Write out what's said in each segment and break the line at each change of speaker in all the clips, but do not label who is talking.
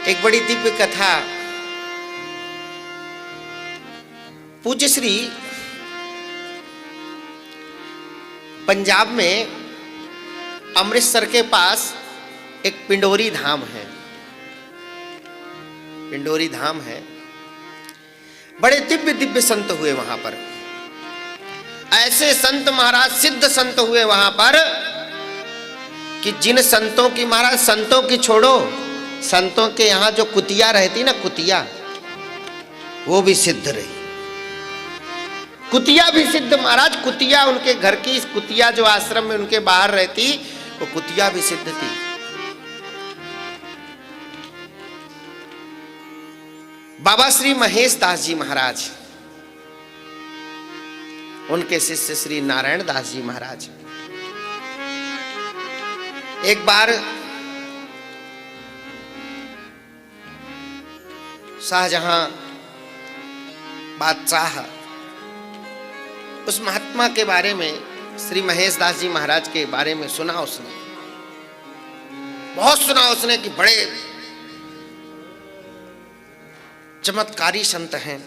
एक बड़ी दिव्य कथा पूज्य श्री पंजाब में अमृतसर के पास एक पिंडोरी धाम है। पिंडोरी धाम है, बड़े दिव्य दिव्य संत हुए वहां पर। ऐसे संत महाराज, सिद्ध संत हुए वहां पर कि जिन संतों की, महाराज संतों की छोड़ो, संतों के यहां जो कुतिया रहती ना, कुतिया, वो भी सिद्ध रही। कुतिया भी सिद्ध महाराज। कुतिया उनके घर की, कुतिया जो आश्रम में उनके बाहर रहती, वो कुतिया भी सिद्ध थी। बाबा श्री महेश दास जी महाराज, उनके शिष्य श्री नारायण दास जी महाराज, एक बार शाहजहां बादशाह, उस महात्मा के बारे में, श्री महेश दास जी महाराज के बारे में सुना उसने, बहुत सुना उसने कि बड़े चमत्कारी संत हैं।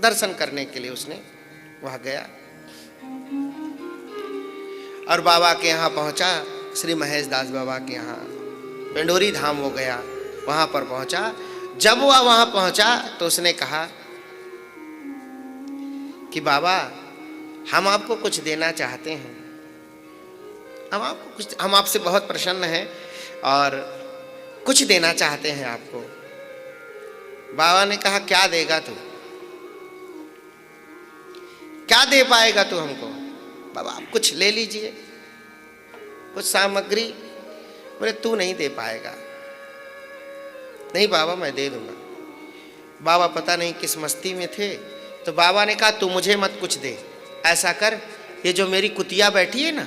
दर्शन करने के लिए उसने वहां गया और बाबा के यहाँ पहुंचा। श्री महेश दास बाबा के यहाँ पिंडोरी धाम वो गया, वहां पर पहुंचा। जब वह वहां पहुंचा तो उसने कहा कि बाबा, हम आपको कुछ देना चाहते हैं, हम आपसे बहुत प्रसन्न हैं और कुछ देना चाहते हैं आपको। बाबा ने कहा, क्या देगा तू, क्या दे पाएगा तू हमको? बाबा आप कुछ ले लीजिए, कुछ सामग्री। बोले तू नहीं दे पाएगा। नहीं बाबा मैं दे दूंगा। बाबा पता नहीं किस मस्ती में थे, तो बाबा ने कहा तू मुझे मत कुछ दे, ऐसा कर, ये जो मेरी कुतिया बैठी है ना,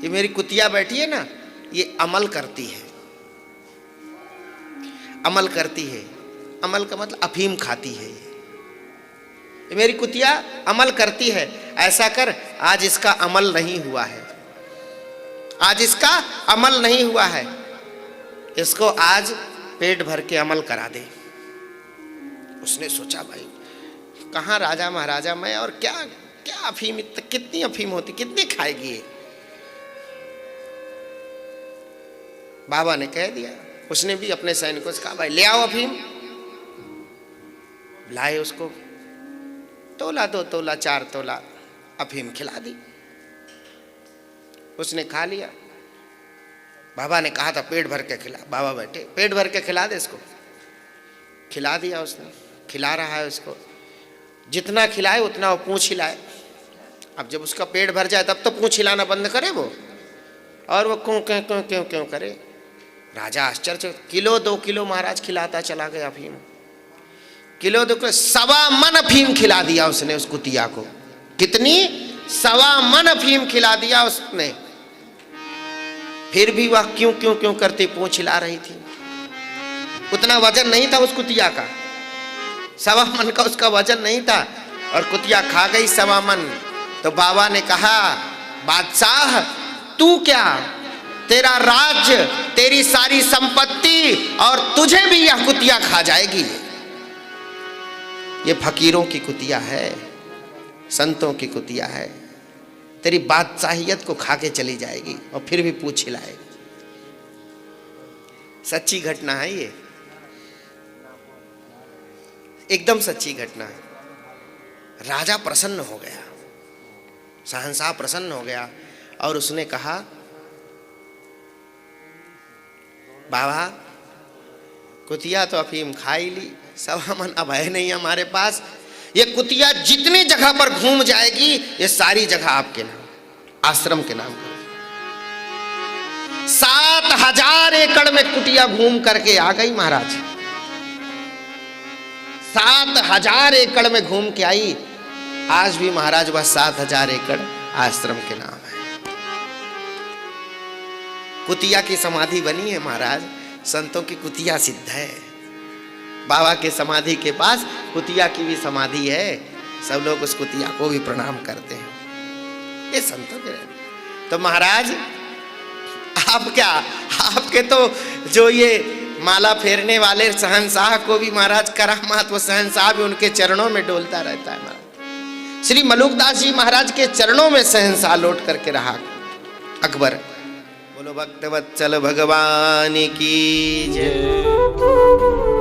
ये मेरी कुतिया बैठी है ना, ये अमल करती है, अमल करती है। अमल का मतलब अफीम खाती है। ये मेरी कुतिया अमल करती है। ऐसा कर, आज इसका अमल नहीं हुआ है, आज इसका अमल नहीं हुआ है, इसको आज पेट भर के अमल करा दे। उसने सोचा भाई कहाँ राजा महाराजा मैं, और क्या क्या अफीम, कितनी अफीम होती, कितनी खाएगी ये। बाबा ने कह दिया। उसने भी अपने सैनिकों से कहा भाई ले आओ अफीम। लाए उसको, तोला, 2 तोला, 4 तोला अफीम खिला दी। उसने खा लिया। बाबा ने कहा था पेट भर के खिला। बाबा बैठे, पेट भर के खिला दे इसको। खिला दिया उसने, खिला रहा है उसको। जितना खिलाए उतना वो पूंछ हिलाए। अब जब उसका पेट भर जाए तब तो पूंछ हिलाना बंद करे वो, और वो क्यों क्यों क्यों क्यों क्यों करे। राजा आश्चर्य, किलो 2 किलो महाराज खिलाता चला गया अफीम। किलो 2 किलो, 1.25 मन अफीम खिला दिया उसने उस कुतिया को। कितनी? 1.25 मन अफीम खिला दिया उसने। फिर भी वह क्यों क्यों क्यों करती पूंछ हिला रही थी। उतना वजन नहीं था उस कुतिया का, 1.25 मन का उसका वजन नहीं था, और कुतिया खा गई 1.25 मन। तो बाबा ने कहा बादशाह तू क्या, तेरा राज्य, तेरी सारी संपत्ति, और तुझे भी यह कुतिया खा जाएगी। ये फकीरों की कुतिया है, संतों की कुतिया है। तेरी बादशाहियत को खा के चली जाएगी और फिर भी पूछ हिलाएगी। सच्ची घटना है ये, एकदम सच्ची घटना है। राजा प्रसन्न हो गया, शहंशाह प्रसन्न हो गया, और उसने कहा बाबा कुतिया तो अफीम खा ही ली, 1.25 मन अब है नहीं हमारे पास। ये कुतिया जितनी जगह पर घूम जाएगी, ये सारी जगह आपके नाम, आश्रम के नाम कर। 7,000 एकड़ में कुटिया घूम करके आ गई महाराज। 7,000 एकड़ में घूम के आई। आज भी महाराज वह 7,000 एकड़ आश्रम के नाम है। कुतिया की समाधि बनी है महाराज। संतों की कुतिया सिद्ध है। बाबा के समाधि के पास कुतिया की भी समाधि है। सब लोग उस कुतिया को भी प्रणाम करते हैं। ये संतों के तो महाराज आप क्या, आपके तो जो ये माला फेरने वाले शहंशाह को भी महाराज करामात, वो शहंशाह भी उनके चरणों में डोलता रहता है महाराज। श्री मलुकदास जी महाराज के चरणों में शहंशाह लौट करके रहा अकबर। बोलो भक्तवत्सल भगवान की जय।